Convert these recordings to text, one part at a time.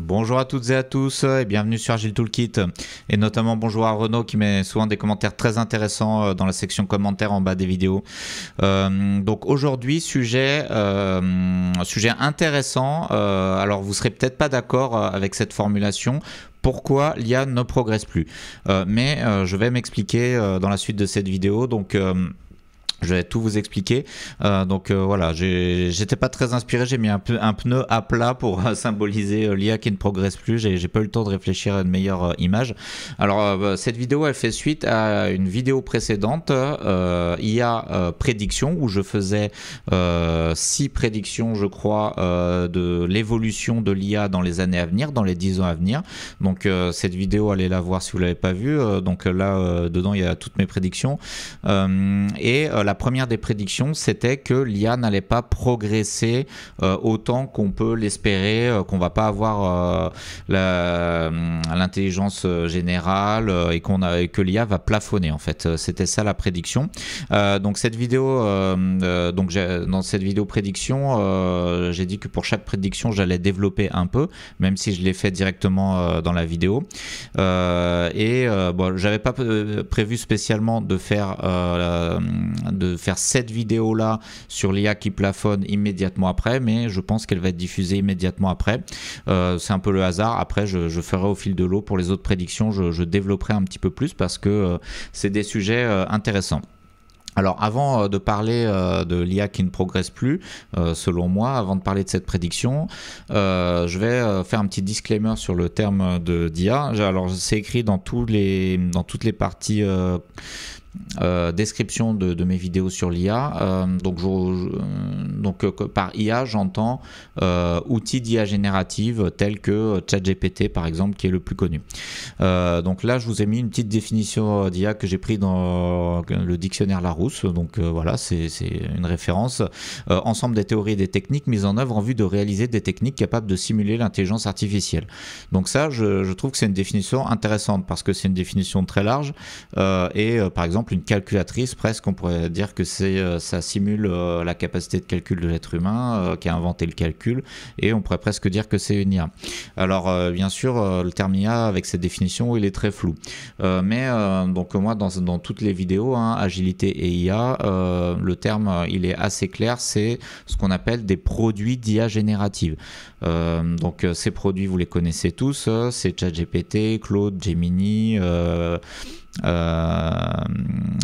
Bonjour à toutes et à tous et bienvenue sur Agile Toolkit et notamment bonjour à Renaud qui met souvent des commentaires très intéressants dans la section commentaires en bas des vidéos. Donc aujourd'hui sujet intéressant, alors vous serez peut-être pas d'accord avec cette formulation. Pourquoi l'IA ne progresse plus, mais je vais m'expliquer dans la suite de cette vidéo. Donc je vais tout vous expliquer. Voilà, j'étais pas très inspiré, j'ai mis un pneu à plat pour symboliser l'IA qui ne progresse plus. J'ai pas eu le temps de réfléchir à une meilleure image. Alors cette vidéo elle fait suite à une vidéo précédente, IA prédiction, où je faisais 6 prédictions je crois de l'évolution de l'IA dans les années à venir, dans les 10 ans à venir. Donc cette vidéo allez la voir si vous l'avez pas vue. Donc là dedans il y a toutes mes prédictions la première des prédictions, c'était que l'IA n'allait pas progresser autant qu'on peut l'espérer, qu'on va pas avoir l'intelligence générale et que l'IA va plafonner en fait. C'était ça la prédiction. Donc cette vidéo, dans cette vidéo prédiction, j'ai dit que pour chaque prédiction, j'allais développer un peu, même si je l'ai fait directement dans la vidéo. Bon, j'avais pas prévu spécialement de faire cette vidéo là sur l'IA qui plafonne immédiatement après, mais je pense qu'elle va être diffusée immédiatement après. C'est un peu le hasard. Après je ferai au fil de l'eau pour les autres prédictions, je développerai un petit peu plus parce que c'est des sujets intéressants. Alors avant de parler de l'IA qui ne progresse plus, selon moi, avant de parler de cette prédiction, je vais faire un petit disclaimer sur le terme d'IA. Alors c'est écrit dans toutes les parties description de mes vidéos sur l'IA. Par IA j'entends outils d'IA générative tels que ChatGPT par exemple, qui est le plus connu. Donc là je vous ai mis une petite définition d'IA que j'ai pris dans le dictionnaire Larousse. Donc voilà, c'est une référence. Ensemble des théories et des techniques mises en œuvre en vue de réaliser des techniques capables de simuler l'intelligence artificielle. Donc ça je trouve que c'est une définition intéressante parce que c'est une définition très large par exemple une calculatrice, presque on pourrait dire que ça simule la capacité de calcul de l'être humain qui a inventé le calcul, et on pourrait presque dire que c'est une IA. Alors bien sûr le terme IA avec cette définition il est très flou, donc moi dans toutes les vidéos agilité et IA, le terme il est assez clair, c'est ce qu'on appelle des produits d'IA générative. Donc ces produits vous les connaissez tous, c'est ChatGPT, Claude, Gemini,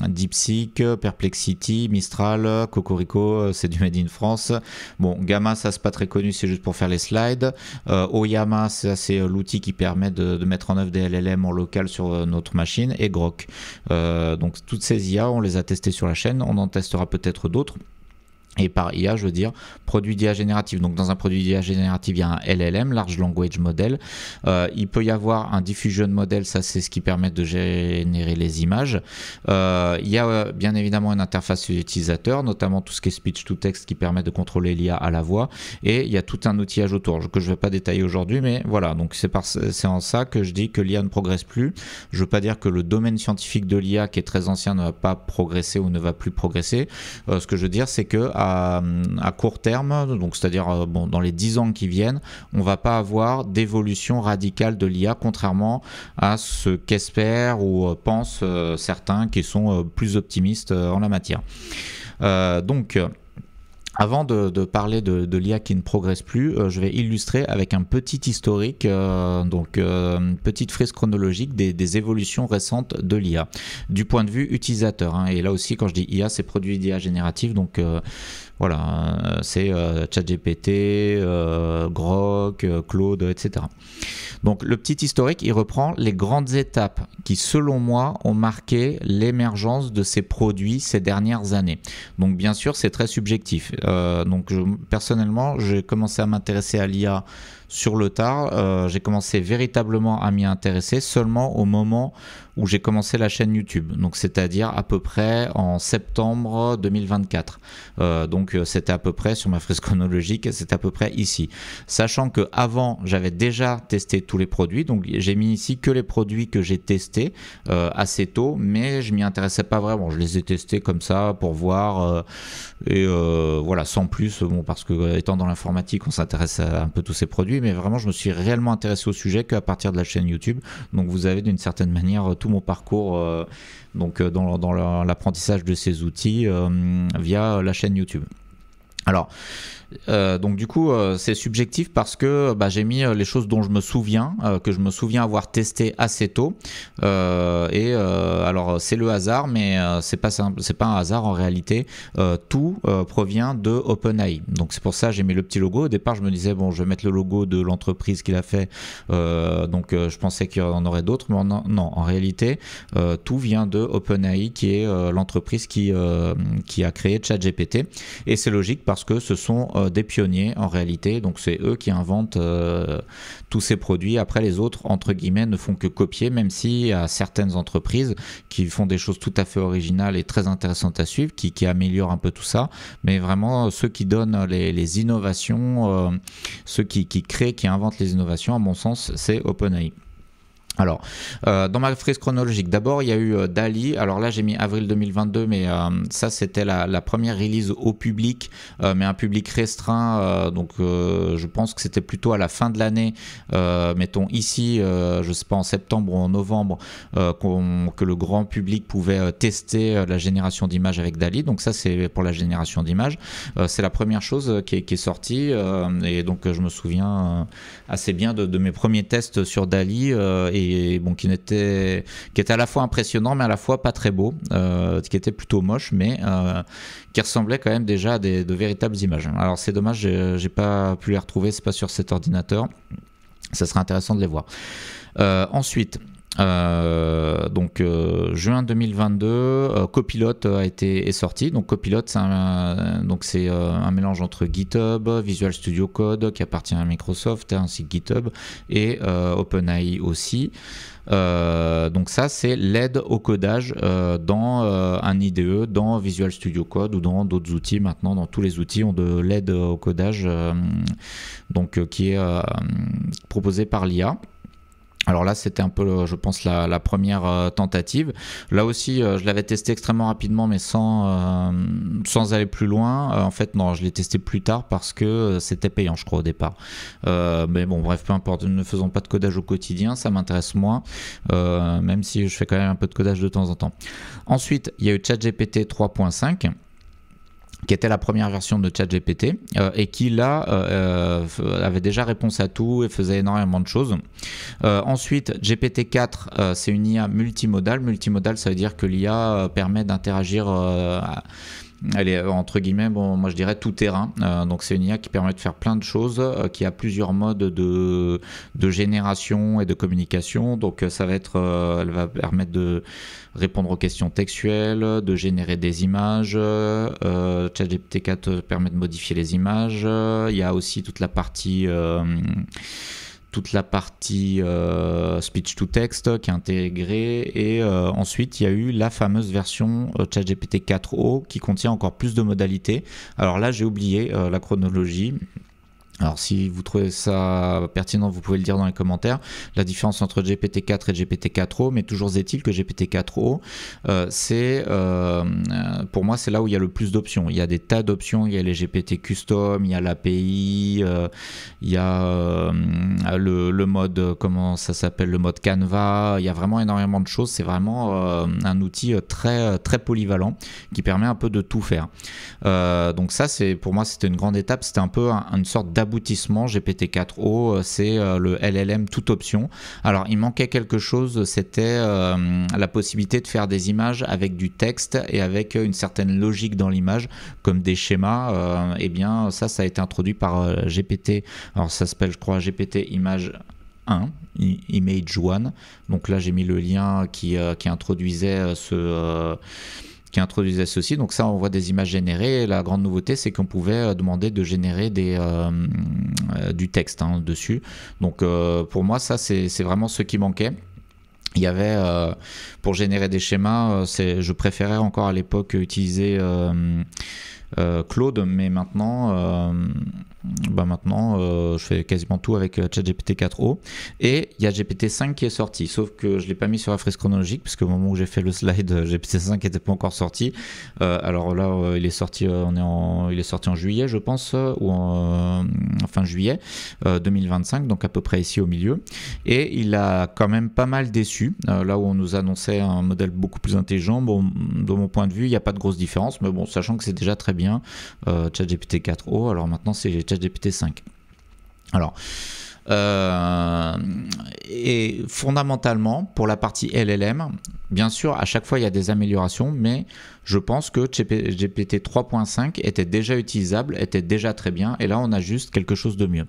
DeepSeek, Perplexity, Mistral, Cocorico, c'est du Made in France. Bon, Gamma, ça c'est pas très connu, c'est juste pour faire les slides. Oyama, c'est l'outil qui permet de mettre en œuvre des LLM en local sur notre machine, et Grok. Donc toutes ces IA, on les a testées sur la chaîne, on en testera peut-être d'autres. Et par IA, je veux dire produit d'IA générative. Donc dans un produit d'IA générative, il y a un LLM, Large Language Model. Il peut y avoir un Diffusion Model, ça c'est ce qui permet de générer les images. Il y a bien évidemment une interface utilisateur, notamment tout ce qui est speech to text qui permet de contrôler l'IA à la voix. Et il y a tout un outillage autour que je ne vais pas détailler aujourd'hui, mais voilà. Donc c'est en ça que je dis que l'IA ne progresse plus. Je ne veux pas dire que le domaine scientifique de l'IA qui est très ancien ne va pas progresser ou ne va plus progresser. Ce que je veux dire, c'est que à court terme, donc c'est-à-dire dans les 10 ans qui viennent, on ne va pas avoir d'évolution radicale de l'IA, contrairement à ce qu'espèrent ou pensent certains qui sont plus optimistes en la matière. Avant de parler de l'IA qui ne progresse plus, je vais illustrer avec un petit historique, une petite frise chronologique des évolutions récentes de l'IA, du point de vue utilisateur. Et là aussi, quand je dis IA, c'est produit d'IA générative, donc voilà, c'est ChatGPT, Grok, Claude, etc. Donc le petit historique, il reprend les grandes étapes qui, selon moi, ont marqué l'émergence de ces produits ces dernières années. Donc bien sûr, c'est très subjectif. Personnellement, j'ai commencé à m'intéresser à l'IA sur le tard. J'ai commencé véritablement à m'y intéresser seulement au moment où j'ai commencé la chaîne YouTube, donc c'est-à-dire à peu près en septembre 2024. Donc c'était à peu près sur ma frise chronologique, c'est à peu près ici. Sachant que avant j'avais déjà testé tous les produits, donc j'ai mis ici que les produits que j'ai testés assez tôt, mais je m'y intéressais pas vraiment. Je les ai testés comme ça pour voir voilà, sans plus, bon, parce que étant dans l'informatique, on s'intéresse à un peu tous ces produits. produit, mais vraiment je me suis réellement intéressé au sujet qu'à partir de la chaîne YouTube. Donc vous avez d'une certaine manière tout mon parcours dans l'apprentissage de ces outils via la chaîne YouTube. Alors, donc du coup c'est subjectif parce que j'ai mis les choses dont je me souviens, que je me souviens avoir testé assez tôt, alors c'est le hasard, mais c'est pas un hasard en réalité. Tout provient de OpenAI, donc c'est pour ça j'ai mis le petit logo. Au départ je me disais bon, je vais mettre le logo de l'entreprise qui l'a fait, je pensais qu'il y en aurait d'autres, mais non, en réalité tout vient de OpenAI, qui est l'entreprise qui a créé ChatGPT, et c'est logique parce que ce sont des pionniers en réalité, donc c'est eux qui inventent tous ces produits. Après les autres entre guillemets ne font que copier, même s'il y a certaines entreprises qui font des choses tout à fait originales et très intéressantes à suivre, qui améliorent un peu tout ça, mais vraiment ceux qui donnent les innovations, ceux qui créent, qui inventent les innovations, à mon sens c'est OpenAI. Alors, dans ma frise chronologique, d'abord il y a eu DALL-E. Alors là j'ai mis avril 2022, mais ça c'était la première release au public, mais un public restreint, donc je pense que c'était plutôt à la fin de l'année, mettons ici, je sais pas, en septembre ou en novembre, que le grand public pouvait tester la génération d'images avec DALL-E. Donc ça c'est pour la génération d'images, c'est la première chose qui est sortie, et donc je me souviens assez bien de mes premiers tests sur DALL-E, et bon, qui était à la fois impressionnant mais à la fois pas très beau, qui était plutôt moche, mais qui ressemblait quand même déjà à de véritables images. Alors c'est dommage, j'ai pas pu les retrouver, c'est pas sur cet ordinateur, ça serait intéressant de les voir. Ensuite juin 2022, Copilot est sorti. Donc Copilot c'est un mélange entre GitHub, Visual Studio Code qui appartient à Microsoft, ainsi que GitHub, et OpenAI aussi. Donc ça c'est l'aide au codage dans un IDE, dans Visual Studio Code ou dans d'autres outils. Maintenant dans tous les outils ont de l'aide au codage, qui est proposée par l'IA. Alors là c'était un peu je pense la première tentative. Là aussi je l'avais testé extrêmement rapidement, mais sans aller plus loin. En fait non, je l'ai testé plus tard parce que c'était payant je crois au départ. Mais bon bref, peu importe, ne faisons pas de codage au quotidien, ça m'intéresse moins, même si je fais quand même un peu de codage de temps en temps. Ensuite il y a eu ChatGPT 3.5, qui était la première version de ChatGPT, et qui là avait déjà réponse à tout et faisait énormément de choses. Ensuite GPT-4, c'est une IA multimodale. Multimodale, ça veut dire que l'IA permet d'interagir, elle est entre guillemets, bon, moi je dirais tout terrain. Donc c'est une IA qui permet de faire plein de choses, qui a plusieurs modes de génération et de communication. Donc ça va être, elle va permettre de répondre aux questions textuelles, de générer des images. ChatGPT 4 permet de modifier les images. Il y a aussi toute la partie speech to text qui est intégrée, et ensuite il y a eu la fameuse version ChatGPT 4o qui contient encore plus de modalités. Alors là j'ai oublié la chronologie. Alors si vous trouvez ça pertinent, vous pouvez le dire dans les commentaires, la différence entre GPT-4 et GPT-4o, mais toujours est-il que GPT-4o, pour moi c'est là où il y a le plus d'options. Il y a des tas d'options, il y a les GPT custom, il y a l'API, il y a le mode, comment ça s'appelle, le mode Canva, il y a vraiment énormément de choses. C'est vraiment un outil très, très polyvalent qui permet un peu de tout faire. Donc ça, pour moi c'était une grande étape, c'était un peu une sorte d'aboutissement. GPT-4o, c'est le LLM toute option. Alors il manquait quelque chose, c'était la possibilité de faire des images avec du texte et avec une certaine logique dans l'image, comme des schémas. Et bien ça a été introduit par GPT, alors ça s'appelle je crois GPT Image 1, Image 1. Donc là j'ai mis le lien qui introduisait ceci. Donc ça, on voit des images générées, et la grande nouveauté c'est qu'on pouvait demander de générer du texte dessus. Donc pour moi ça c'est vraiment ce qui manquait. Il y avait pour générer des schémas, je préférais encore à l'époque utiliser Claude, mais maintenant, je fais quasiment tout avec ChatGPT 4o. Et il y a GPT-5 qui est sorti, sauf que je ne l'ai pas mis sur la frise chronologique, puisque au moment où j'ai fait le slide, GPT-5 n'était pas encore sorti. Alors là, il est sorti en juillet, je pense, ou fin juillet 2025, donc à peu près ici au milieu. Et il a quand même pas mal déçu. Là où on nous annonçait un modèle beaucoup plus intelligent, bon, de mon point de vue, il n'y a pas de grosse différence, mais bon, sachant que c'est déjà très bien ChatGPT 4o, alors maintenant c'est ChatGPT 5. Alors, et fondamentalement, pour la partie LLM, bien sûr, à chaque fois il y a des améliorations, mais je pense que GPT 3.5 était déjà utilisable, était déjà très bien, et là on a juste quelque chose de mieux.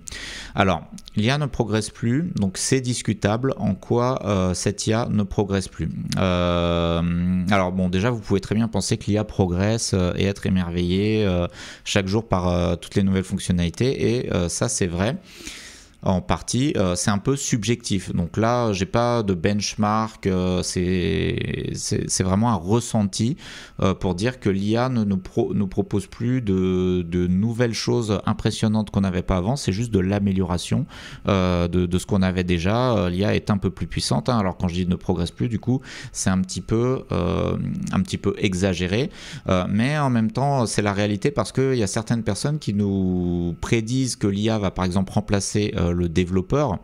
Alors, l'IA ne progresse plus, donc c'est discutable en quoi cette IA ne progresse plus. Alors bon, déjà vous pouvez très bien penser que l'IA progresse et être émerveillé chaque jour par toutes les nouvelles fonctionnalités, et ça c'est vrai. En partie, c'est un peu subjectif. Donc là, j'ai pas de benchmark, c'est vraiment un ressenti pour dire que l'IA ne nous propose plus de nouvelles choses impressionnantes qu'on n'avait pas avant, c'est juste de l'amélioration de ce qu'on avait déjà. L'IA est un peu plus puissante, hein. Alors quand je dis ne progresse plus, du coup, c'est un petit peu exagéré, mais en même temps, c'est la réalité parce qu'il y a certaines personnes qui nous prédisent que l'IA va par exemple remplacer le développeur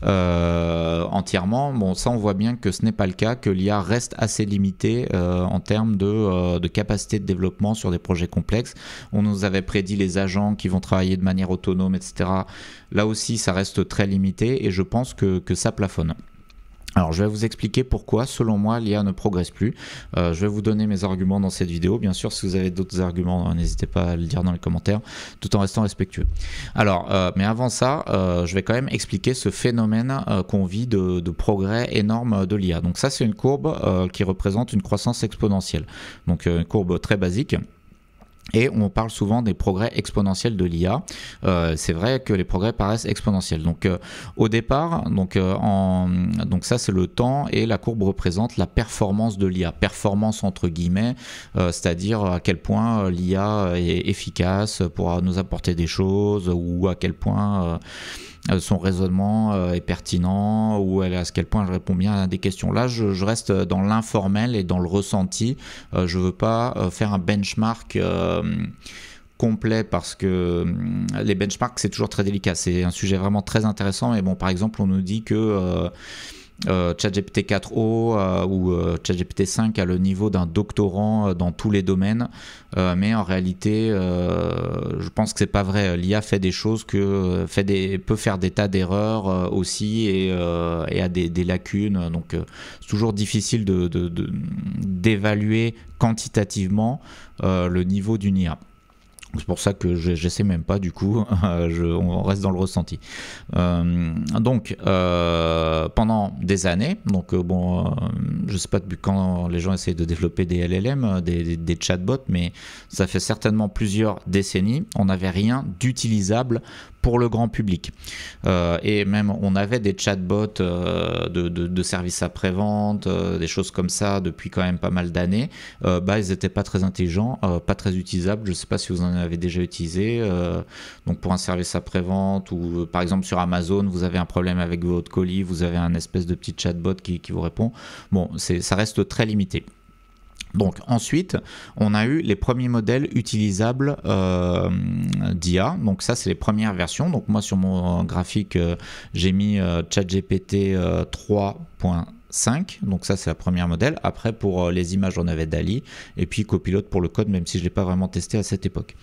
entièrement. Bon, ça on voit bien que ce n'est pas le cas, que l'IA reste assez limitée en termes de capacité de développement sur des projets complexes. On nous avait prédit les agents qui vont travailler de manière autonome, etc. Là aussi ça reste très limité et je pense que ça plafonne. Alors je vais vous expliquer pourquoi selon moi l'IA ne progresse plus. Je vais vous donner mes arguments dans cette vidéo. Bien sûr, si vous avez d'autres arguments, n'hésitez pas à le dire dans les commentaires, tout en restant respectueux. Alors, mais avant ça, je vais quand même expliquer ce phénomène qu'on vit de progrès énorme de l'IA. Donc ça, c'est une courbe qui représente une croissance exponentielle. Donc une courbe très basique. Et on parle souvent des progrès exponentiels de l'IA. C'est vrai que les progrès paraissent exponentiels. Donc au départ, donc ça c'est le temps et la courbe représente la performance de l'IA. Performance entre guillemets, c'est-à-dire à quel point l'IA est efficace pour nous apporter des choses ou à quel point son raisonnement est pertinent ou à quel point je réponds bien à des questions. Là, je reste dans l'informel et dans le ressenti. Je ne veux pas faire un benchmark complet parce que les benchmarks, c'est toujours très délicat. C'est un sujet vraiment très intéressant. Mais bon, par exemple, on nous dit que ChatGPT 4o ou ChatGPT 5 a le niveau d'un doctorant dans tous les domaines, mais en réalité je pense que c'est pas vrai. L'IA fait des choses peut faire des tas d'erreurs aussi et a des lacunes, donc c'est toujours difficile d'évaluer quantitativement le niveau d'une IA. C'est pour ça que j'essaie même pas, du coup, on reste dans le ressenti. Donc, pendant des années, donc je sais pas depuis quand les gens essayent de développer des LLM, des chatbots, mais ça fait certainement plusieurs décennies, on n'avait rien d'utilisable pour le grand public. Et même on avait des chatbots de services après-vente, des choses comme ça depuis quand même pas mal d'années. Ils n'étaient pas très intelligents, pas très utilisables. Je ne sais pas si vous en avez déjà utilisé. Donc pour un service après-vente ou par exemple sur Amazon, vous avez un problème avec votre colis, vous avez un espèce de petit chatbot qui vous répond. Bon, ça reste très limité. Donc ensuite, on a eu les premiers modèles utilisables d'IA. Donc ça, c'est les premières versions. Donc moi, sur mon graphique, j'ai mis ChatGPT 3.5. Donc ça, c'est la première modèle. Après, pour les images, on avait DALL-E. Et puis Copilot pour le code, même si je ne l'ai pas vraiment testé à cette époque.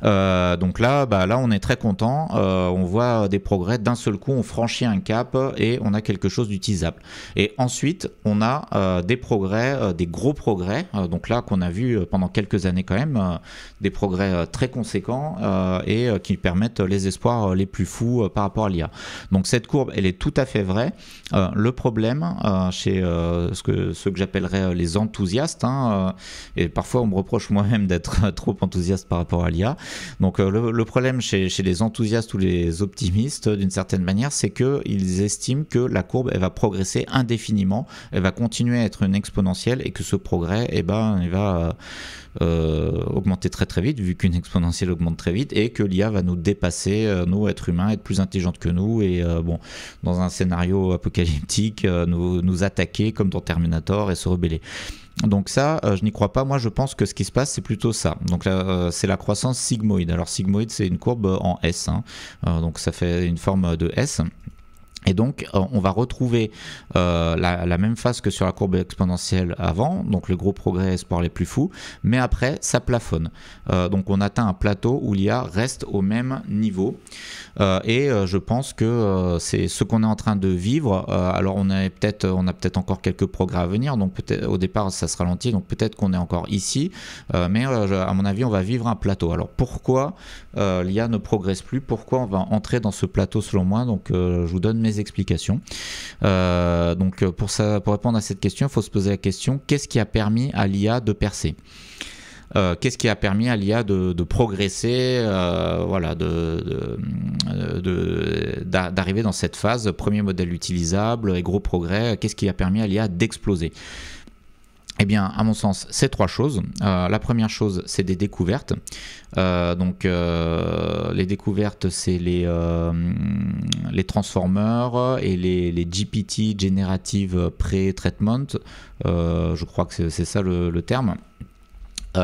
Donc là, on est très content. On voit des progrès. D'un seul coup, on franchit un cap et on a quelque chose d'utilisable. Et ensuite, on a des progrès, des gros progrès. Donc là, qu'on a vu pendant quelques années quand même, des progrès très conséquents et qui permettent les espoirs les plus fous par rapport à l'IA. Donc cette courbe, elle est tout à fait vraie. Le problème chez ceux que j'appellerais les enthousiastes, et parfois on me reproche moi-même d'être trop enthousiaste par rapport à l'IA, Donc le problème chez les enthousiastes ou les optimistes, d'une certaine manière, c'est qu'ils estiment que la courbe, elle va progresser indéfiniment, elle va continuer à être une exponentielle et que ce progrès, il va augmenter très très vite, vu qu'une exponentielle augmente très vite, et que l'IA va nous dépasser, nous, êtres humains, être plus intelligente que nous, et dans un scénario apocalyptique, nous attaquer comme dans Terminator et se rebeller. Donc ça, je n'y crois pas. Moi, je pense que ce qui se passe, c'est plutôt ça. Donc là, c'est la croissance sigmoïde. Alors sigmoïde, c'est une courbe en S, hein. Donc ça fait une forme de S. Et donc, on va retrouver la même phase que sur la courbe exponentielle avant, donc le gros progrès, espoir les plus fous, mais après, ça plafonne. Donc, on atteint un plateau où l'IA reste au même niveau. Et je pense que c'est ce qu'on est en train de vivre. Alors, on a peut-être encore quelques progrès à venir, donc peut-être au départ, ça se ralentit, donc peut-être qu'on est encore ici, mais à mon avis, on va vivre un plateau. Alors, pourquoi l'IA ne progresse plus? Pourquoi on va entrer dans ce plateau selon moi? Donc, je vous donne mes explications. Donc pour répondre à cette question, il faut se poser la question, qu'est-ce qui a permis à l'IA de percer? Qu'est-ce qui a permis à l'IA de progresser, voilà, d'arriver dans cette phase, premier modèle utilisable et gros progrès? Qu'est-ce qui a permis à l'IA d'exploser? Eh bien, à mon sens, c'est trois choses. La première chose, c'est des découvertes. Donc, les découvertes, c'est les transformers et les GPT, Generative Pre-Treatment. Je crois que c'est ça le terme. Il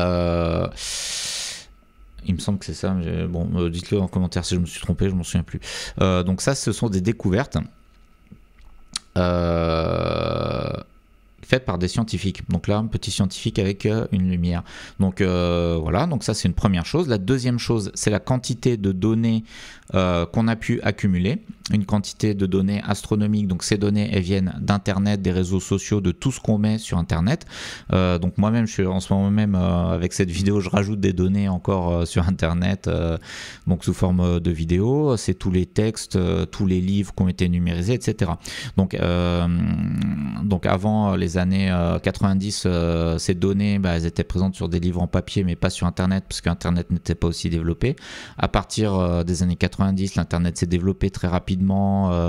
me semble que c'est ça. Bon, dites-le en commentaire si je me suis trompé, je ne m'en souviens plus. Donc ça, ce sont des découvertes fait par des scientifiques. Donc là, un petit scientifique avec une lumière. Donc voilà, donc ça c'est une première chose. La deuxième chose, c'est la quantité de données qu'on a pu accumuler. Une quantité de données astronomiques. Donc ces données, elles viennent d'Internet, des réseaux sociaux, de tout ce qu'on met sur Internet. Donc moi-même, je suis en ce moment même, avec cette vidéo, je rajoute des données encore sur Internet, donc sous forme de vidéo. C'est tous les textes, tous les livres qui ont été numérisés, etc. Donc avant les années 90, ces données, elles étaient présentes sur des livres en papier, mais pas sur Internet, parce qu'Internet n'était pas aussi développé. À partir des années 90, l'Internet s'est développé très rapidement.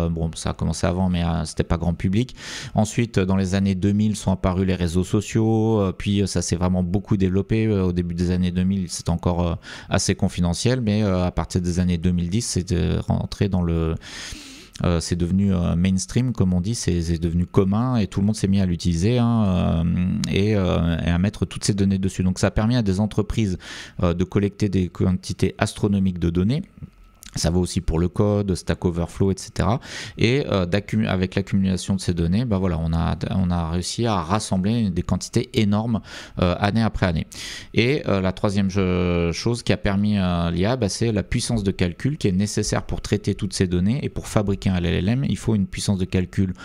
Bon, ça a commencé avant, mais c'était pas grand public. Ensuite, dans les années 2000, sont apparus les réseaux sociaux. Puis ça s'est vraiment beaucoup développé. Au début des années 2000, c'était encore assez confidentiel, mais à partir des années 2010, c'est rentré dans le... c'est devenu mainstream, comme on dit, c'est devenu commun et tout le monde s'est mis à l'utiliser, hein, et à mettre toutes ces données dessus. Donc ça a permis à des entreprises de collecter des quantités astronomiques de données. Ça vaut aussi pour le code, Stack Overflow, etc. Et avec l'accumulation de ces données, voilà, on a réussi à rassembler des quantités énormes année après année. Et la troisième chose qui a permis l'IA, c'est la puissance de calcul qui est nécessaire pour traiter toutes ces données. Et pour fabriquer un LLM, il faut une puissance de calcul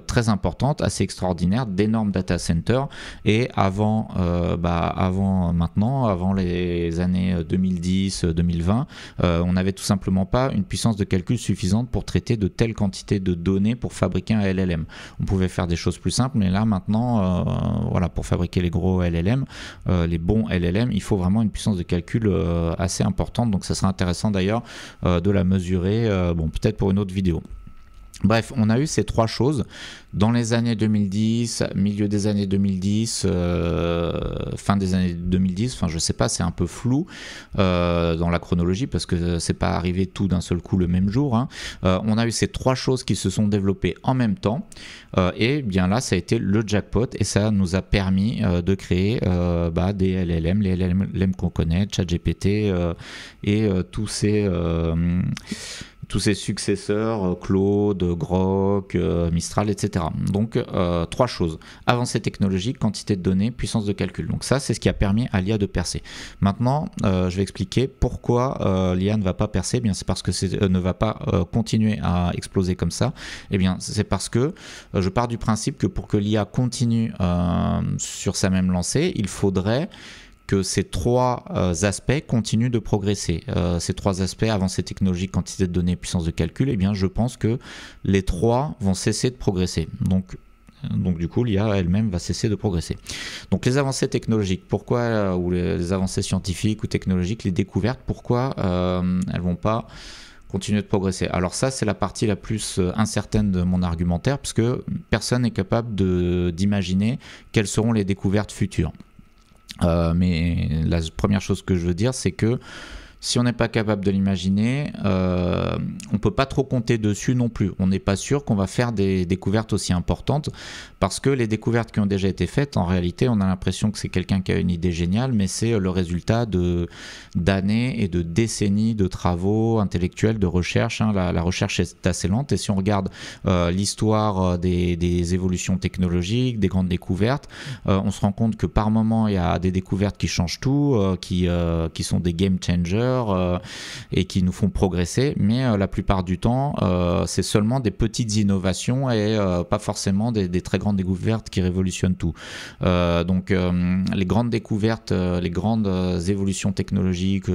très importante, assez extraordinaire, d'énormes data centers. Et avant les années 2010-2020, on avait tout simplement pas une puissance de calcul suffisante pour traiter de telles quantités de données pour fabriquer un LLM. On pouvait faire des choses plus simples, mais là maintenant, voilà, pour fabriquer les gros LLM, les bons LLM, il faut vraiment une puissance de calcul assez importante. Donc ça sera intéressant d'ailleurs de la mesurer, peut-être pour une autre vidéo. Bref, on a eu ces trois choses dans les années 2010, milieu des années 2010, fin des années 2010, enfin je sais pas, c'est un peu flou dans la chronologie parce que c'est pas arrivé tout d'un seul coup le même jour, hein. On a eu ces trois choses qui se sont développées en même temps, et bien là ça a été le jackpot et ça nous a permis de créer des LLM, les LLM qu'on connaît, ChatGPT et tous ces successeurs, Claude, Grok, Mistral, etc. Donc, trois choses. Avancée technologique, quantité de données, puissance de calcul. Donc ça, c'est ce qui a permis à l'IA de percer. Maintenant, je vais expliquer pourquoi l'IA ne va pas percer. Eh bien, c'est parce que ne va pas continuer à exploser comme ça. Eh bien, c'est parce que je pars du principe que pour que l'IA continue sur sa même lancée, il faudrait que ces trois aspects continuent de progresser. Ces trois aspects, avancée technologique, quantité de données, puissance de calcul, eh bien je pense que les trois vont cesser de progresser. Donc Donc du coup, l'IA elle-même va cesser de progresser. Donc les avancées technologiques, pourquoi, ou les avancées scientifiques ou technologiques, les découvertes, pourquoi elles vont pas continuer de progresser? Alors ça, c'est la partie la plus incertaine de mon argumentaire, parce que personne n'est capable d'imaginer quelles seront les découvertes futures. Mais la première chose que je veux dire, c'est que si on n'est pas capable de l'imaginer, on ne peut pas trop compter dessus non plus. On n'est pas sûr qu'on va faire des découvertes aussi importantes, parce que les découvertes qui ont déjà été faites, en réalité, on a l'impression que c'est quelqu'un qui a une idée géniale, mais c'est le résultat d'années et de décennies de travaux intellectuels, de recherche. La recherche est assez lente, et si on regarde l'histoire des évolutions technologiques, des grandes découvertes, on se rend compte que par moment, il y a des découvertes qui changent tout, qui sont des game changers, et qui nous font progresser, mais la plupart du temps c'est seulement des petites innovations et pas forcément des très grandes découvertes qui révolutionnent tout. Donc les grandes découvertes, les grandes évolutions technologiques,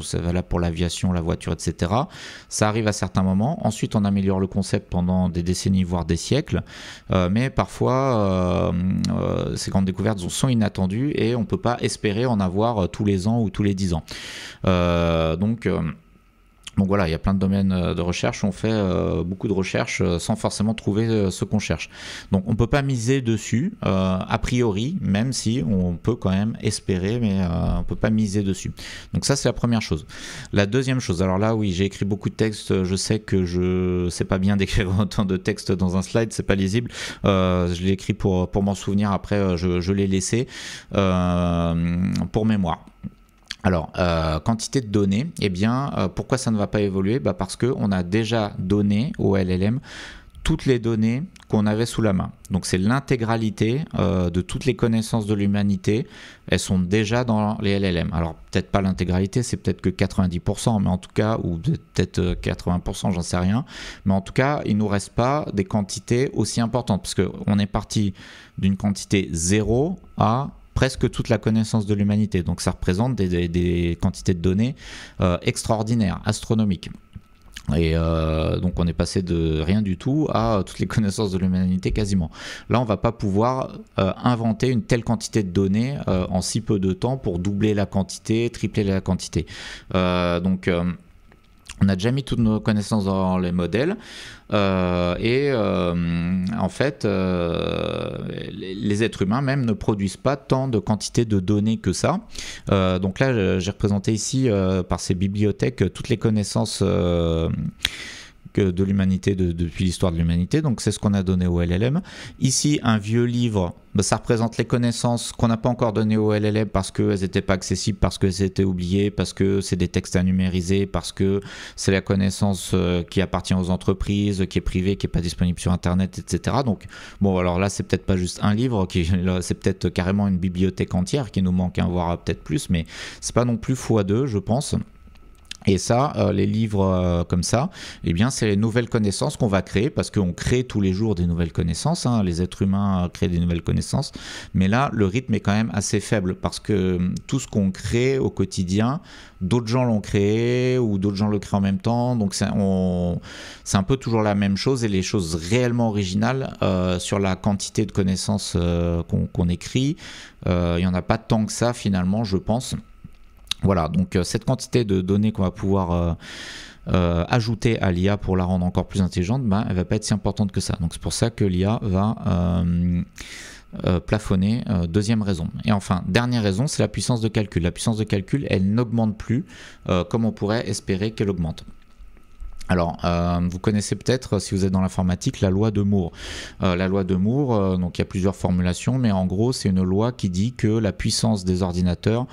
c'est valable pour l'aviation, la voiture, etc., ça arrive à certains moments. Ensuite on améliore le concept pendant des décennies voire des siècles, mais parfois ces grandes découvertes sont inattendues et on ne peut pas espérer en avoir tous les ans ou tous les 10 ans. Donc voilà, il y a plein de domaines de recherche où on fait beaucoup de recherches sans forcément trouver ce qu'on cherche. Donc on ne peut pas miser dessus, a priori, même si on peut quand même espérer, mais on ne peut pas miser dessus. Donc ça, c'est la première chose. La deuxième chose, alors là, oui, j'ai écrit beaucoup de textes, je sais que c'est pas bien d'écrire autant de textes dans un slide, c'est pas lisible. Je l'ai écrit pour m'en souvenir, après je l'ai laissé pour mémoire. Alors, quantité de données, eh bien, pourquoi ça ne va pas évoluer? Parce qu'on a déjà donné au LLM toutes les données qu'on avait sous la main. Donc c'est l'intégralité de toutes les connaissances de l'humanité, elles sont déjà dans les LLM. Alors peut-être pas l'intégralité, c'est peut-être que 90%, mais en tout cas, ou peut-être 80%, j'en sais rien. Mais en tout cas, il ne nous reste pas des quantités aussi importantes, parce qu'on est parti d'une quantité 0 à presque toute la connaissance de l'humanité. Donc ça représente des quantités de données extraordinaires, astronomiques. Et donc on est passé de rien du tout à toutes les connaissances de l'humanité quasiment. Là on va pas pouvoir inventer une telle quantité de données en si peu de temps pour doubler la quantité, tripler la quantité. Donc on a déjà mis toutes nos connaissances dans les modèles en fait les êtres humains même ne produisent pas tant de quantité de données que ça. Donc là j'ai représenté ici par ces bibliothèques toutes les connaissances de l'humanité depuis l'histoire de l'humanité. Donc c'est ce qu'on a donné au LLM. Ici un vieux livre, ça représente les connaissances qu'on n'a pas encore données au LLM parce qu'elles n'étaient pas accessibles, parce qu'elles étaient oubliées, parce que c'est des textes à numériser, parce que c'est la connaissance qui appartient aux entreprises, qui est privée, qui n'est pas disponible sur internet, etc. Donc bon, alors là c'est peut-être pas juste un livre, c'est peut-être carrément une bibliothèque entière qui nous manque, voire peut-être plus, mais c'est pas non plus x2 je pense. Et ça, les livres comme ça, eh bien, c'est les nouvelles connaissances qu'on va créer, parce qu'on crée tous les jours des nouvelles connaissances, les êtres humains créent des nouvelles connaissances, mais là, le rythme est quand même assez faible, parce que tout ce qu'on crée au quotidien, d'autres gens l'ont créé, ou d'autres gens le créent en même temps, donc c'est un peu toujours la même chose, et les choses réellement originales sur la quantité de connaissances qu'on écrit, il n'y en a pas tant que ça finalement, je pense. Voilà, donc cette quantité de données qu'on va pouvoir ajouter à l'IA pour la rendre encore plus intelligente, elle ne va pas être si importante que ça. Donc c'est pour ça que l'IA va plafonner. Deuxième raison. Et enfin, dernière raison, c'est la puissance de calcul. La puissance de calcul, elle n'augmente plus comme on pourrait espérer qu'elle augmente. Alors, vous connaissez peut-être, si vous êtes dans l'informatique, la loi de Moore. La loi de Moore, donc il y a plusieurs formulations, mais en gros, c'est une loi qui dit que la puissance des ordinateurs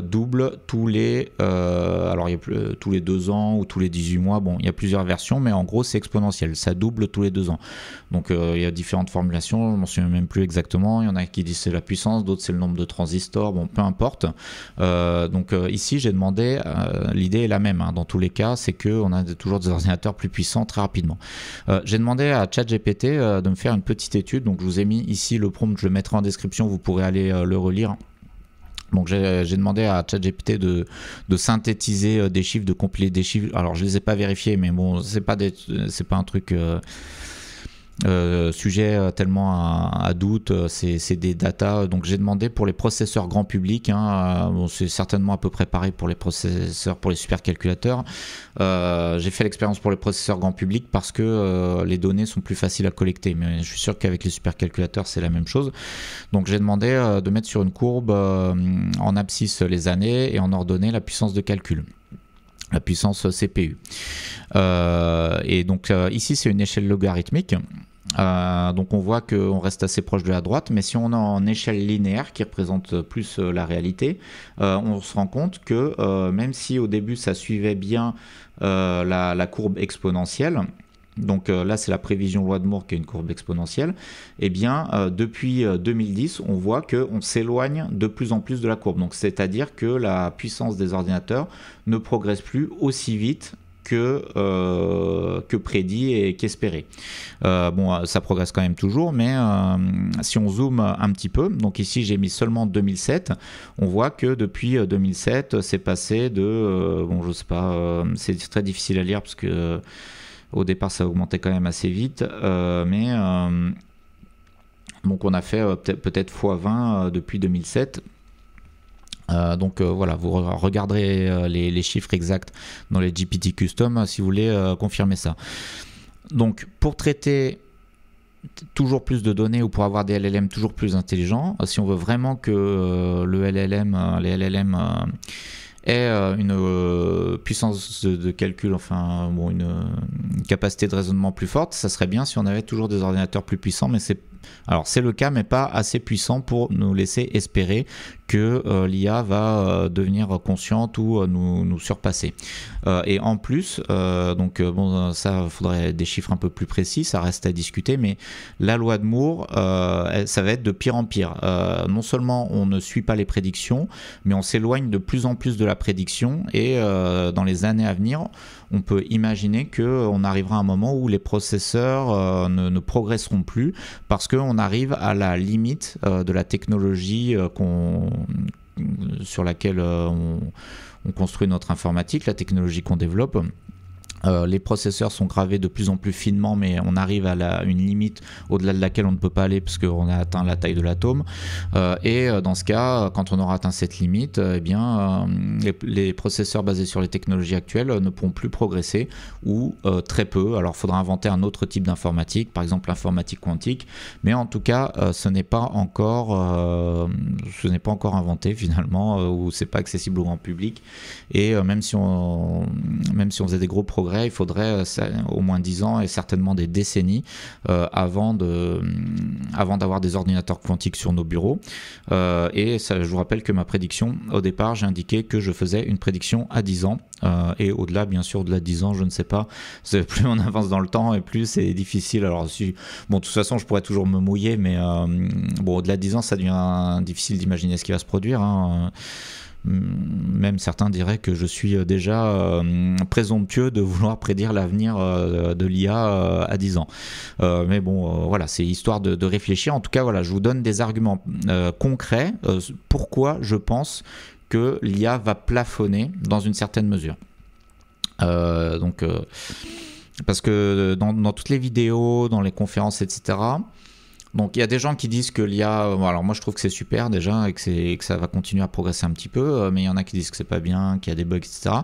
double tous les alors il y a tous les 2 ans ou tous les 18 mois, bon il y a plusieurs versions, mais en gros c'est exponentiel, ça double tous les 2 ans. Donc il y a différentes formulations, je m'en souviens même plus exactement, il y en a qui disent c'est la puissance, d'autres c'est le nombre de transistors, bon peu importe. Donc ici j'ai demandé, l'idée est la même dans tous les cas, c'est qu'on a toujours des ordinateurs plus puissants très rapidement. J'ai demandé à ChatGPT de me faire une petite étude, donc je vous ai mis ici le prompt, je le mettrai en description, vous pourrez aller le relire. Donc j'ai demandé à ChatGPT de synthétiser des chiffres, de compiler des chiffres. Alors je les ai pas vérifiés, mais bon, c'est pas un truc Sujet tellement à doute, c'est des data. Donc j'ai demandé pour les processeurs grand public, hein, bon, c'est certainement à peu près pareil pour les processeurs, pour les supercalculateurs. J'ai fait l'expérience pour les processeurs grand public parce que les données sont plus faciles à collecter, mais je suis sûr qu'avec les supercalculateurs c'est la même chose. Donc j'ai demandé de mettre sur une courbe en abscisse les années et en ordonnée la puissance de calcul, la puissance CPU. Et donc ici c'est une échelle logarithmique. Donc on voit qu'on reste assez proche de la droite, mais si on est en échelle linéaire qui représente plus la réalité, on se rend compte que même si au début ça suivait bien la courbe exponentielle, donc là c'est la prévision loi de Moore qui est une courbe exponentielle, et bien depuis 2010 on voit qu'on s'éloigne de plus en plus de la courbe, donc c'est-à-dire que la puissance des ordinateurs ne progresse plus aussi vite que prédit et qu'espéré. Bon, ça progresse quand même toujours, mais si on zoome un petit peu, donc ici j'ai mis seulement 2007, on voit que depuis 2007 c'est passé de, bon je sais pas, c'est très difficile à lire parce que au départ ça augmentait quand même assez vite, mais donc on a fait peut-être x20 depuis 2007. Donc voilà, vous regarderez les chiffres exacts dans les GPT Custom si vous voulez confirmer ça. Donc pour traiter toujours plus de données ou pour avoir des LLM toujours plus intelligents, si on veut vraiment que les LLM aient une puissance de calcul, enfin bon, une capacité de raisonnement plus forte, ça serait bien si on avait toujours des ordinateurs plus puissants, mais c'est le cas, mais pas assez puissant pour nous laisser espérer que l'IA va devenir consciente ou nous surpasser. Et en plus, donc bon, ça faudrait des chiffres un peu plus précis, ça reste à discuter, mais la loi de Moore, ça va être de pire en pire. Non seulement on ne suit pas les prédictions, mais on s'éloigne de plus en plus de la prédiction, et dans les années à venir, on peut imaginer qu'on arrivera à un moment où les processeurs ne progresseront plus parce qu'on arrive à la limite de la technologie sur laquelle on construit notre informatique, la technologie qu'on développe. Les processeurs sont gravés de plus en plus finement, mais on arrive à une limite au-delà de laquelle on ne peut pas aller parce qu'on a atteint la taille de l'atome. Et dans ce cas, quand on aura atteint cette limite, eh bien, les processeurs basés sur les technologies actuelles ne pourront plus progresser ou très peu. Alors, il faudra inventer un autre type d'informatique, par exemple l'informatique quantique. Mais en tout cas, ce n'est pas encore inventé finalement, ou c'est pas accessible au grand public. Et même si on faisait des gros progrès, il faudrait au moins 10 ans et certainement des décennies avant d'avoir des ordinateurs quantiques sur nos bureaux. Et ça, je vous rappelle que ma prédiction, au départ, j'ai indiqué que je faisais une prédiction à 10 ans. Et au-delà, bien sûr, au-delà de 10 ans, je ne sais pas. Plus on avance dans le temps et plus c'est difficile. Alors, bon, de toute façon, je pourrais toujours me mouiller, mais bon, au-delà de 10 ans, ça devient difficile d'imaginer ce qui va se produire, hein. Même certains diraient que je suis déjà présomptueux de vouloir prédire l'avenir de l'IA à 10 ans. Mais bon, voilà, c'est histoire de réfléchir. En tout cas, voilà, je vous donne des arguments concrets. Pourquoi je pense que l'IA va plafonner dans une certaine mesure. Parce que dans toutes les vidéos, dans les conférences, etc., donc il y a des gens qui disent que l'IA, alors moi je trouve que c'est super déjà et que ça va continuer à progresser un petit peu, mais il y en a qui disent que c'est pas bien, qu'il y a des bugs, etc.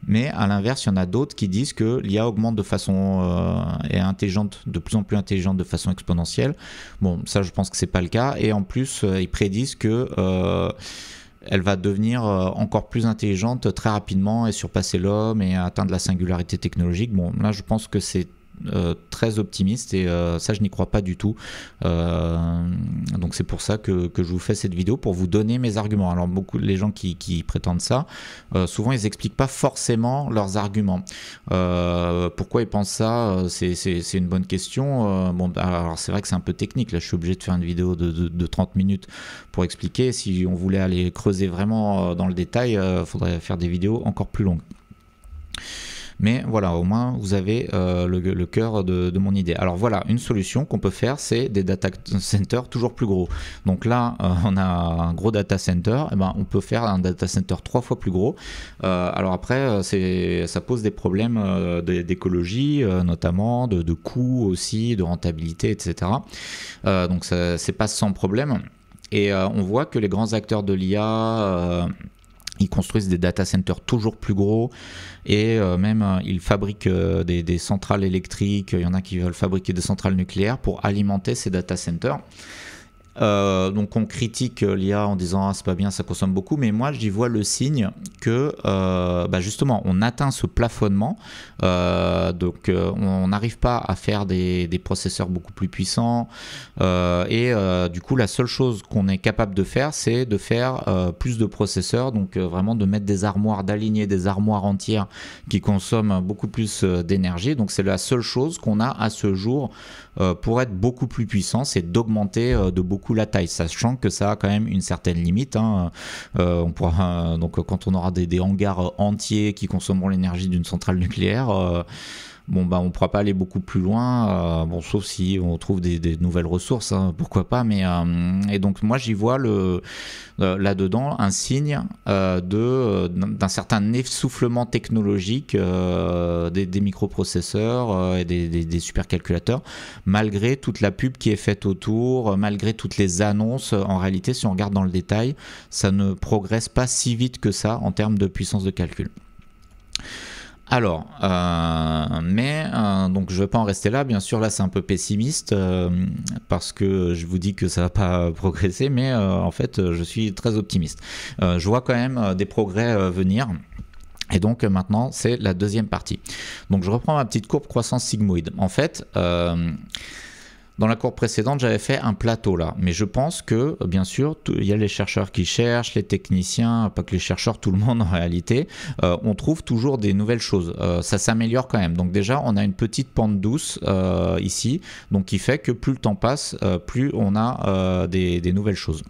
Mais à l'inverse, il y en a d'autres qui disent que l'IA augmente de façon est intelligente, de plus en plus intelligente de façon exponentielle. Bon, ça je pense que c'est pas le cas, et en plus ils prédisent que elle va devenir encore plus intelligente très rapidement et surpasser l'homme et atteindre la singularité technologique. Bon, là je pense que c'est très optimiste, et ça je n'y crois pas du tout, donc c'est pour ça que je vous fais cette vidéo, pour vous donner mes arguments. Alors beaucoup les gens qui prétendent ça, souvent ils expliquent pas forcément leurs arguments. Pourquoi ils pensent ça, c'est une bonne question. Bon, alors c'est vrai que c'est un peu technique, là je suis obligé de faire une vidéo de 30 minutes pour expliquer. Si on voulait aller creuser vraiment dans le détail, faudrait faire des vidéos encore plus longues. Mais voilà, au moins vous avez le cœur de mon idée. Alors voilà, une solution qu'on peut faire, c'est des data centers toujours plus gros. Donc là, on a un gros data center, et ben, on peut faire un data center 3 fois plus gros. Alors après, ça pose des problèmes d'écologie, notamment de coûts aussi, de rentabilité, etc. Donc c'est pas sans problème. Et on voit que les grands acteurs de l'IA, ils construisent des data centers toujours plus gros et même ils fabriquent des centrales électriques. Il y en a qui veulent fabriquer des centrales nucléaires pour alimenter ces data centers. Donc on critique l'IA en disant c'est pas bien, ça consomme beaucoup, mais moi j'y vois le signe que justement on atteint ce plafonnement, donc on n'arrive pas à faire des processeurs beaucoup plus puissants, et du coup la seule chose qu'on est capable de faire, c'est de faire plus de processeurs, donc vraiment de mettre des armoires, d'aligner des armoires entières qui consomment beaucoup plus d'énergie. Donc c'est la seule chose qu'on a à ce jour pour être beaucoup plus puissant, c'est d'augmenter de beaucoup la taille, sachant que ça a quand même une certaine limite, hein. On pourra, donc quand on aura des hangars entiers qui consommeront l'énergie d'une centrale nucléaire, bon bah on pourra pas aller beaucoup plus loin, bon sauf si on trouve des nouvelles ressources, hein, pourquoi pas, mais et donc moi j'y vois là-dedans un signe d'un certain essoufflement technologique des microprocesseurs et des supercalculateurs, malgré toute la pub qui est faite autour, malgré toutes les annonces. En réalité, si on regarde dans le détail, ça ne progresse pas si vite que ça en termes de puissance de calcul. Alors, donc je ne vais pas en rester là, bien sûr là c'est un peu pessimiste, parce que je vous dis que ça ne va pas progresser, mais en fait je suis très optimiste. Je vois quand même des progrès venir. Et donc maintenant c'est la deuxième partie. Donc je reprends ma petite courbe croissance sigmoïde. En fait, dans la courbe précédente, j'avais fait un plateau là, mais je pense que, bien sûr, il y a les chercheurs qui cherchent, les techniciens, pas que les chercheurs, tout le monde en réalité, on trouve toujours des nouvelles choses. Ça s'améliore quand même. Donc déjà, on a une petite pente douce ici, donc qui fait que plus le temps passe, plus on a des nouvelles choses.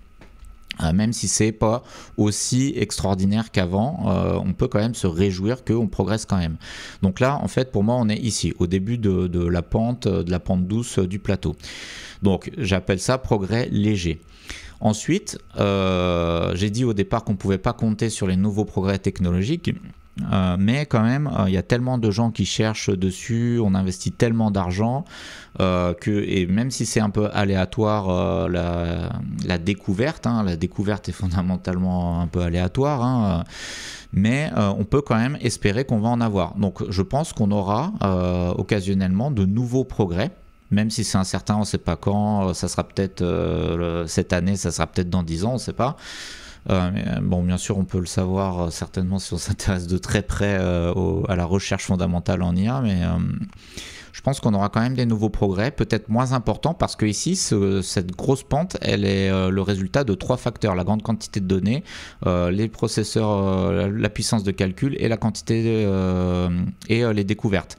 Même si c'est pas aussi extraordinaire qu'avant, on peut quand même se réjouir qu'on progresse quand même. Donc là, en fait, pour moi, on est ici, au début de la pente douce du plateau. Donc j'appelle ça progrès léger. Ensuite, j'ai dit au départ qu'on ne pouvait pas compter sur les nouveaux progrès technologiques. Mais quand même, il y a tellement de gens qui cherchent dessus, on investit tellement d'argent et même si c'est un peu aléatoire, la découverte, hein, la découverte est fondamentalement un peu aléatoire, hein, mais on peut quand même espérer qu'on va en avoir. Donc je pense qu'on aura occasionnellement de nouveaux progrès. Même si c'est incertain, on ne sait pas quand, ça sera peut-être cette année, ça sera peut-être dans 10 ans, on ne sait pas. Bon, bien sûr, on peut le savoir certainement si on s'intéresse de très près à la recherche fondamentale en IA, mais je pense qu'on aura quand même des nouveaux progrès, peut-être moins importants, parce que ici, cette grosse pente, elle est le résultat de 3 facteurs: la grande quantité de données, les processeurs, la puissance de calcul et la quantité et les découvertes.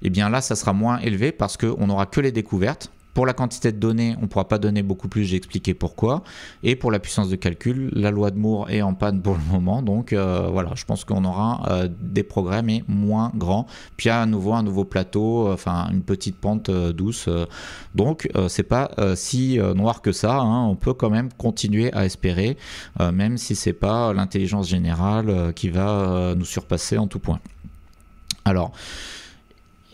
Et bien là, ça sera moins élevé parce qu'on n'aura que les découvertes. Pour la quantité de données, on ne pourra pas donner beaucoup plus, j'ai expliqué pourquoi. Et pour la puissance de calcul, la loi de Moore est en panne pour le moment. Donc voilà, je pense qu'on aura des progrès, mais moins grands. Puis à nouveau un nouveau plateau, enfin une petite pente douce. Donc c'est pas si noir que ça, hein. On peut quand même continuer à espérer, même si c'est pas l'intelligence générale qui va nous surpasser en tout point. Alors...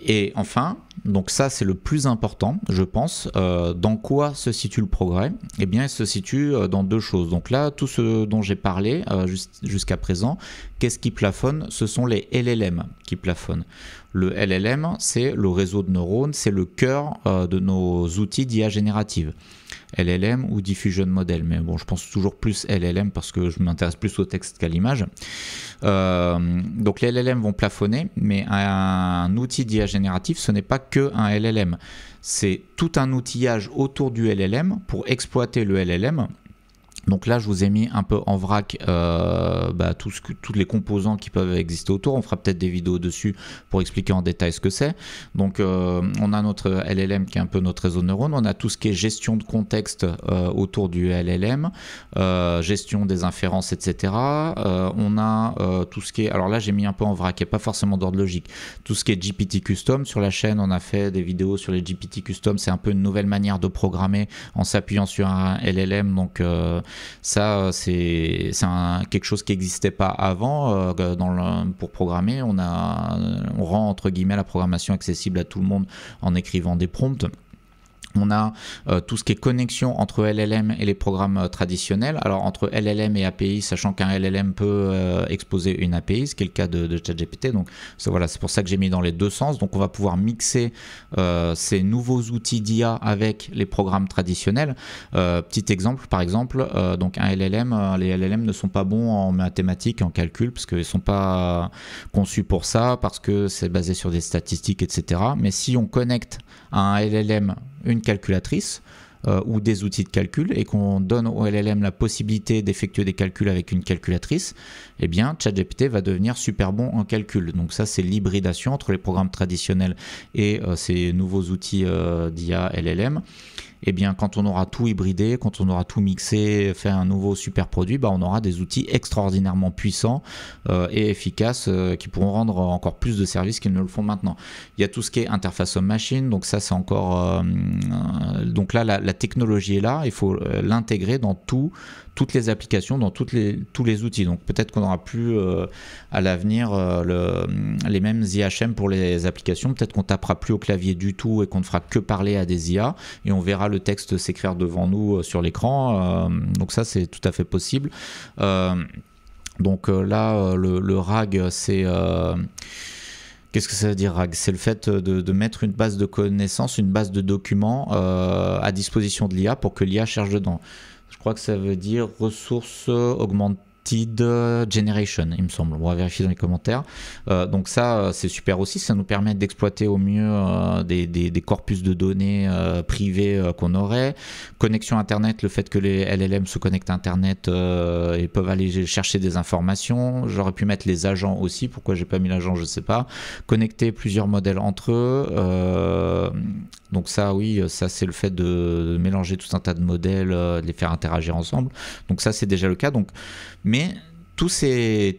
Et enfin, donc ça c'est le plus important, je pense. Dans quoi se situe le progrès? Eh bien, il se situe dans 2 choses. Donc là, tout ce dont j'ai parlé jusqu'à présent, qu'est-ce qui plafonne? Ce sont les LLM qui plafonnent. Le LLM, c'est le réseau de neurones, c'est le cœur de nos outils d'IA générative. LLM ou Diffusion Model, mais bon, je pense toujours plus LLM parce que je m'intéresse plus au texte qu'à l'image. Donc les LLM vont plafonner, mais un outil d'IA génératif, ce n'est pas que un LLM. C'est tout un outillage autour du LLM pour exploiter le LLM Donc là, je vous ai mis un peu en vrac tous les composants qui peuvent exister autour. On fera peut-être des vidéos dessus pour expliquer en détail ce que c'est. Donc on a notre LLM qui est un peu notre réseau de neurones. On a tout ce qui est gestion de contexte autour du LLM, gestion des inférences, etc. On a tout ce qui est... Alors là, j'ai mis un peu en vrac, et pas forcément d'ordre logique. Tout ce qui est GPT Custom. Sur la chaîne, on a fait des vidéos sur les GPT Custom. C'est un peu une nouvelle manière de programmer en s'appuyant sur un LLM. Donc... ça, c'est quelque chose qui n'existait pas avant pour programmer. On rend entre guillemets la programmation accessible à tout le monde en écrivant des prompts. On a tout ce qui est connexion entre LLM et les programmes traditionnels. Alors entre LLM et API, sachant qu'un LLM peut exposer une API, ce qui est le cas de ChatGPT. Donc voilà, c'est pour ça que j'ai mis dans les deux sens. Donc on va pouvoir mixer ces nouveaux outils d'IA avec les programmes traditionnels. Petit exemple, par exemple, donc un LLM, les LLM ne sont pas bons en mathématiques, en calcul, parce qu'ils ne sont pas conçus pour ça, parce que c'est basé sur des statistiques, etc. Mais si on connecte à un LLM une calculatrice ou des outils de calcul et qu'on donne au LLM la possibilité d'effectuer des calculs avec une calculatrice, eh bien ChatGPT va devenir super bon en calcul. Donc ça, c'est l'hybridation entre les programmes traditionnels et ces nouveaux outils d'IA LLM. Eh bien, quand on aura tout hybridé, quand on aura tout mixé, fait un nouveau super produit, on aura des outils extraordinairement puissants et efficaces qui pourront rendre encore plus de services qu'ils ne le font maintenant. Il y a tout ce qui est interface homme-machine, donc ça c'est encore... donc là, la technologie est là, il faut l'intégrer dans toutes les applications, dans tous les outils. Donc peut-être qu'on n'aura plus à l'avenir les mêmes IHM pour les applications, peut-être qu'on tapera plus au clavier du tout et qu'on ne fera que parler à des IA et on verra le texte s'écrire devant nous sur l'écran. Donc ça, c'est tout à fait possible. Donc là, le RAG, c'est... Qu'est-ce que ça veut dire RAG? C'est le fait de mettre une base de connaissances, une base de documents à disposition de l'IA pour que l'IA cherche dedans. Je crois que ça veut dire ressources augmentées Generation, il me semble. On va vérifier dans les commentaires. Donc ça, c'est super aussi. Ça nous permet d'exploiter au mieux des corpus de données privés qu'on aurait. Connexion Internet, le fait que les LLM se connectent à Internet et peuvent aller chercher des informations. J'aurais pu mettre les agents aussi. Pourquoi j'ai pas mis l'agent, je sais pas. Connecter plusieurs modèles entre eux. Donc ça, oui, ça c'est le fait de mélanger tout un tas de modèles, de les faire interagir ensemble. Donc ça, c'est déjà le cas. Donc, mais tous ces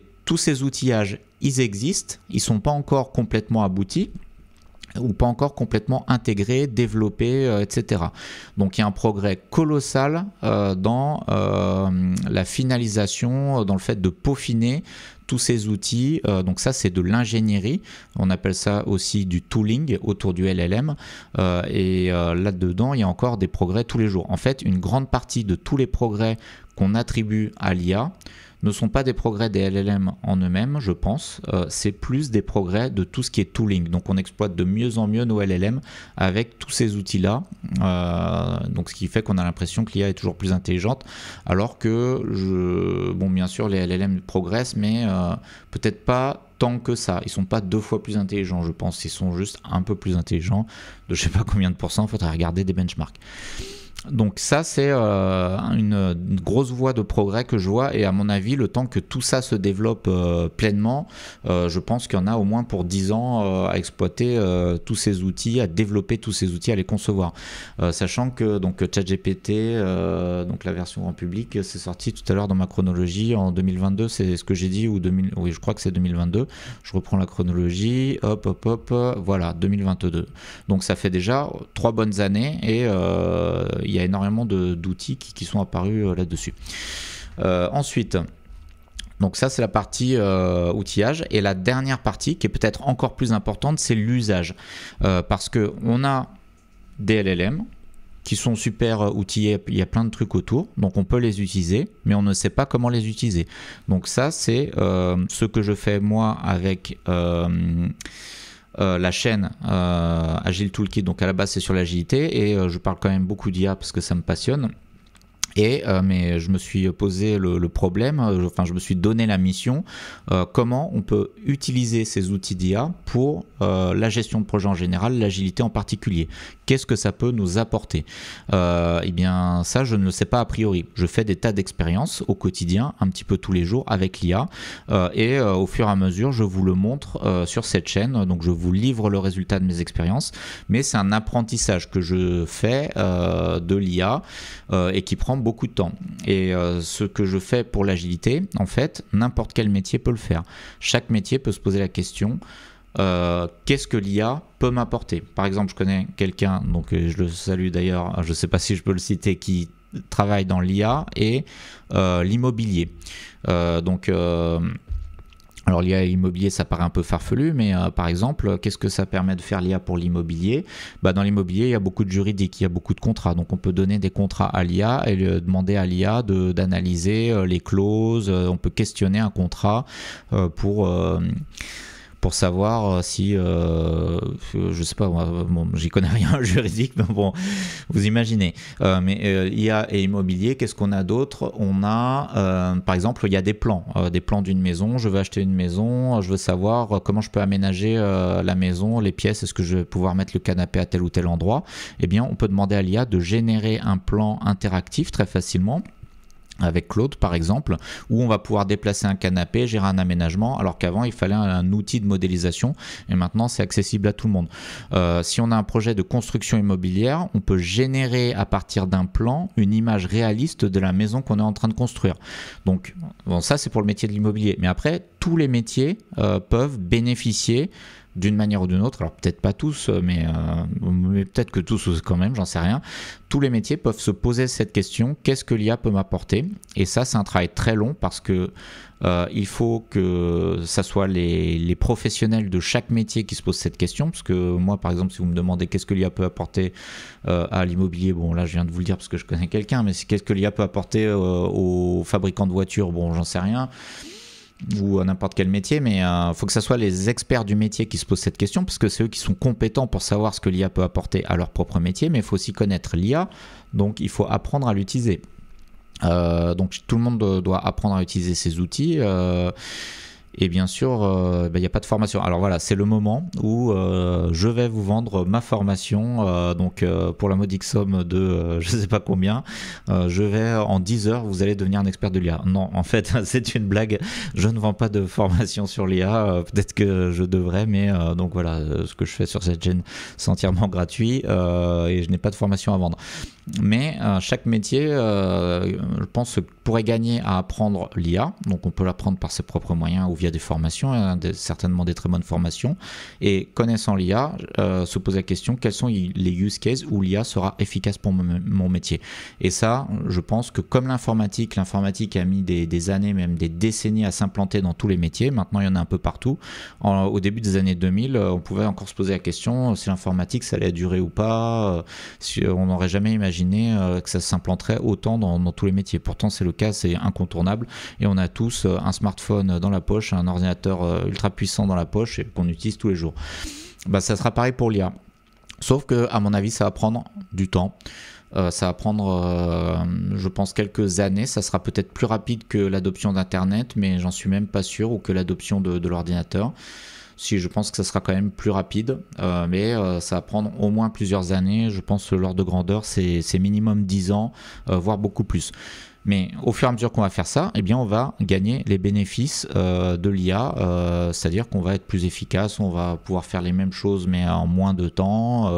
outillages, ils existent, ils ne sont pas encore complètement aboutis ou pas encore complètement intégrés, développés, etc. Donc il y a un progrès colossal dans la finalisation, dans le fait de peaufiner tous ces outils. Donc ça, c'est de l'ingénierie. On appelle ça aussi du tooling autour du LLM. Et là-dedans, il y a encore des progrès tous les jours. En fait, une grande partie de tous les progrès qu'on attribue à l'IA ne sont pas des progrès des LLM en eux-mêmes, je pense. C'est plus des progrès de tout ce qui est tooling. Donc on exploite de mieux en mieux nos LLM avec tous ces outils-là. Donc ce qui fait qu'on a l'impression que l'IA est toujours plus intelligente, alors que, bon, bien sûr, les LLM progressent, mais peut-être pas tant que ça. Ils sont pas 2 fois plus intelligents, je pense. Ils sont juste un peu plus intelligents, de je sais pas combien de pourcents. Il faudrait regarder des benchmarks. Donc ça, c'est une grosse voie de progrès que je vois, et à mon avis, le temps que tout ça se développe pleinement, je pense qu'il y en a au moins pour 10 ans à exploiter tous ces outils, à développer tous ces outils, à les concevoir. Sachant que donc ChatGPT, donc la version grand public, c'est sorti tout à l'heure dans ma chronologie en 2022, c'est ce que j'ai dit, ou oui, je crois que c'est 2022. Je reprends la chronologie, hop, voilà, 2022. Donc ça fait déjà 3 bonnes années, et il y a énormément d'outils qui sont apparus là-dessus. Ensuite, donc ça c'est la partie outillage, et la dernière partie qui est peut-être encore plus importante, c'est l'usage, parce que on a des LLM qui sont super outillés, il y a plein de trucs autour, donc on peut les utiliser, mais on ne sait pas comment les utiliser. Donc ça, c'est ce que je fais moi avec la chaîne Agile Toolkit. Donc à la base c'est sur l'agilité, et je parle quand même beaucoup d'IA parce que ça me passionne. Mais je me suis posé le problème, enfin je me suis donné la mission, comment on peut utiliser ces outils d'IA pour la gestion de projet en général, l'agilité en particulier. Qu'est-ce que ça peut nous apporter? Eh bien ça je ne le sais pas a priori. Je fais des tas d'expériences au quotidien, un petit peu tous les jours avec l'IA et au fur et à mesure je vous le montre sur cette chaîne, donc je vous livre le résultat de mes expériences, mais c'est un apprentissage que je fais de l'IA et qui prend beaucoup de temps. Et ce que je fais pour l'agilité, en fait, n'importe quel métier peut le faire. Chaque métier peut se poser la question qu'est-ce que l'IA peut m'apporter? Par exemple, je connais quelqu'un, donc je le salue d'ailleurs, je ne sais pas si je peux le citer, qui travaille dans l'IA et l'immobilier. Alors l'IA et l'immobilier, ça paraît un peu farfelu, mais par exemple, qu'est-ce que ça permet de faire l'IA pour l'immobilier? Dans l'immobilier, il y a beaucoup de juridique, il y a beaucoup de contrats. Donc on peut donner des contrats à l'IA et demander à l'IA d'analyser les clauses. On peut questionner un contrat pour savoir si, je sais pas, bon, j'y connais rien juridique, mais bon, vous imaginez. IA et immobilier, qu'est-ce qu'on a d'autre? On a, par exemple, il y a des plans d'une maison. Je veux acheter une maison, je veux savoir comment je peux aménager la maison, les pièces, est-ce que je vais pouvoir mettre le canapé à tel ou tel endroit? Eh bien, on peut demander à l'IA de générer un plan interactif très facilement, avec Claude par exemple, où on va pouvoir déplacer un canapé, gérer un aménagement, alors qu'avant il fallait un outil de modélisation et maintenant c'est accessible à tout le monde. Si on a un projet de construction immobilière, on peut générer à partir d'un plan une image réaliste de la maison qu'on est en train de construire. Donc bon, ça c'est pour le métier de l'immobilier, mais après tous les métiers peuvent bénéficier d'une manière ou d'une autre, alors peut-être pas tous, mais peut-être que tous quand même, j'en sais rien. Tous les métiers peuvent se poser cette question, qu'est-ce que l'IA peut m'apporter? Et ça, c'est un travail très long parce que il faut que ça soit les professionnels de chaque métier qui se posent cette question, parce que moi, par exemple, si vous me demandez qu'est-ce que l'IA peut apporter à l'immobilier, bon là, je viens de vous le dire parce que je connais quelqu'un, mais qu'est-ce que l'IA peut apporter aux fabricants de voitures, bon, j'en sais rien, ou à n'importe quel métier, mais il faut que ce soit les experts du métier qui se posent cette question, parce que c'est eux qui sont compétents pour savoir ce que l'IA peut apporter à leur propre métier, mais il faut aussi connaître l'IA, donc il faut apprendre à l'utiliser. Donc tout le monde doit apprendre à utiliser ces outils. Et bien sûr, il n'y a pas de formation. Alors voilà, c'est le moment où je vais vous vendre ma formation. Donc pour la modique somme de je ne sais pas combien, je vais en 10 heures, vous allez devenir un expert de l'IA. Non, en fait, c'est une blague. Je ne vends pas de formation sur l'IA. Peut-être que je devrais, mais donc voilà, ce que je fais sur cette chaîne, c'est entièrement gratuit et je n'ai pas de formation à vendre. Mais chaque métier, je pense, pourrait gagner à apprendre l'IA. Donc on peut l'apprendre par ses propres moyens ou via des formations, certainement des très bonnes formations. Et connaissant l'IA, se poser la question, quels sont les use cases où l'IA sera efficace pour mon métier. Et ça, je pense que comme l'informatique a mis des années, même des décennies à s'implanter dans tous les métiers. Maintenant, il y en a un peu partout. Au début des années 2000, on pouvait encore se poser la question si l'informatique, ça allait durer ou pas. On n'aurait jamais imaginé que ça s'implanterait autant dans tous les métiers. Pourtant, c'est le cas, c'est incontournable. Et on a tous un smartphone dans la poche, un ordinateur ultra puissant dans la poche et qu'on utilise tous les jours. Ça sera pareil pour l'IA. Sauf que, à mon avis, ça va prendre du temps. Ça va prendre, je pense, quelques années. Ça sera peut-être plus rapide que l'adoption d'Internet, mais j'en suis même pas sûr, ou que l'adoption de l'ordinateur. Si, je pense que ça sera quand même plus rapide, mais ça va prendre au moins plusieurs années. Je pense que l'ordre de grandeur, c'est minimum 10 ans, voire beaucoup plus. Mais au fur et à mesure qu'on va faire ça, eh bien, on va gagner les bénéfices de l'IA, c'est-à-dire qu'on va être plus efficace, on va pouvoir faire les mêmes choses mais en moins de temps.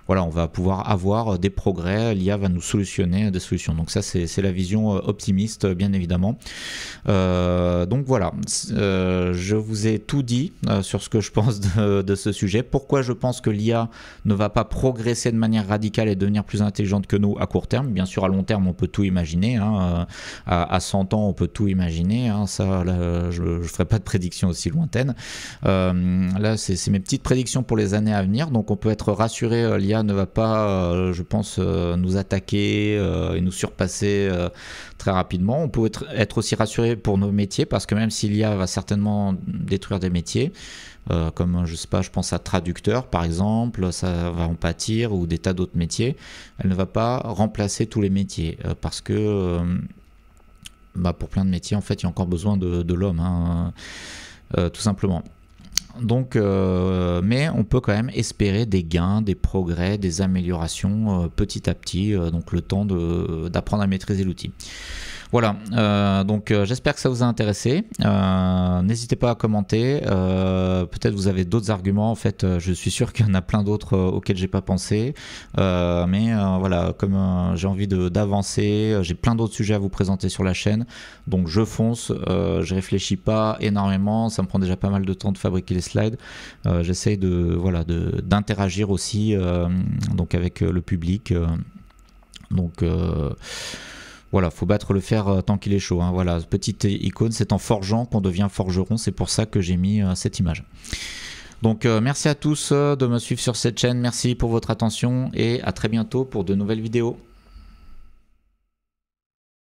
Voilà, on va pouvoir avoir des progrès, l'IA va nous solutionner des solutions. Donc ça, c'est la vision optimiste, bien évidemment. Donc voilà, je vous ai tout dit sur ce que je pense de ce sujet. Pourquoi je pense que l'IA ne va pas progresser de manière radicale et devenir plus intelligente que nous à court terme. Bien sûr, à long terme, on peut tout imaginer. À 100 ans, on peut tout imaginer. Ça, là, je ne ferai pas de prédiction aussi lointaine. Là, c'est mes petites prédictions pour les années à venir. Donc on peut être rassuré, l'IA ne va pas, je pense, nous attaquer et nous surpasser très rapidement. On peut être aussi rassuré pour nos métiers, parce que même si l'IA va certainement détruire des métiers, comme je sais pas, je pense à traducteur par exemple, ça va en pâtir, ou des tas d'autres métiers. Elle ne va pas remplacer tous les métiers parce que pour plein de métiers en fait il y a encore besoin de l'homme, hein, tout simplement. Donc, mais on peut quand même espérer des gains, des progrès, des améliorations petit à petit, donc le temps d'apprendre à maîtriser l'outil. Voilà, donc j'espère que ça vous a intéressé. N'hésitez pas à commenter. Peut-être vous avez d'autres arguments. En fait, je suis sûr qu'il y en a plein d'autres auxquels j'ai pas pensé. Mais voilà, comme j'ai envie d'avancer, j'ai plein d'autres sujets à vous présenter sur la chaîne. Donc je fonce. Je réfléchis pas énormément. Ça me prend déjà pas mal de temps de fabriquer les slides. J'essaye d'interagir aussi donc avec le public. Donc voilà, faut battre le fer tant qu'il est chaud, hein. Voilà, petite icône, c'est en forgeant qu'on devient forgeron, c'est pour ça que j'ai mis cette image. Donc merci à tous de me suivre sur cette chaîne, merci pour votre attention et à très bientôt pour de nouvelles vidéos.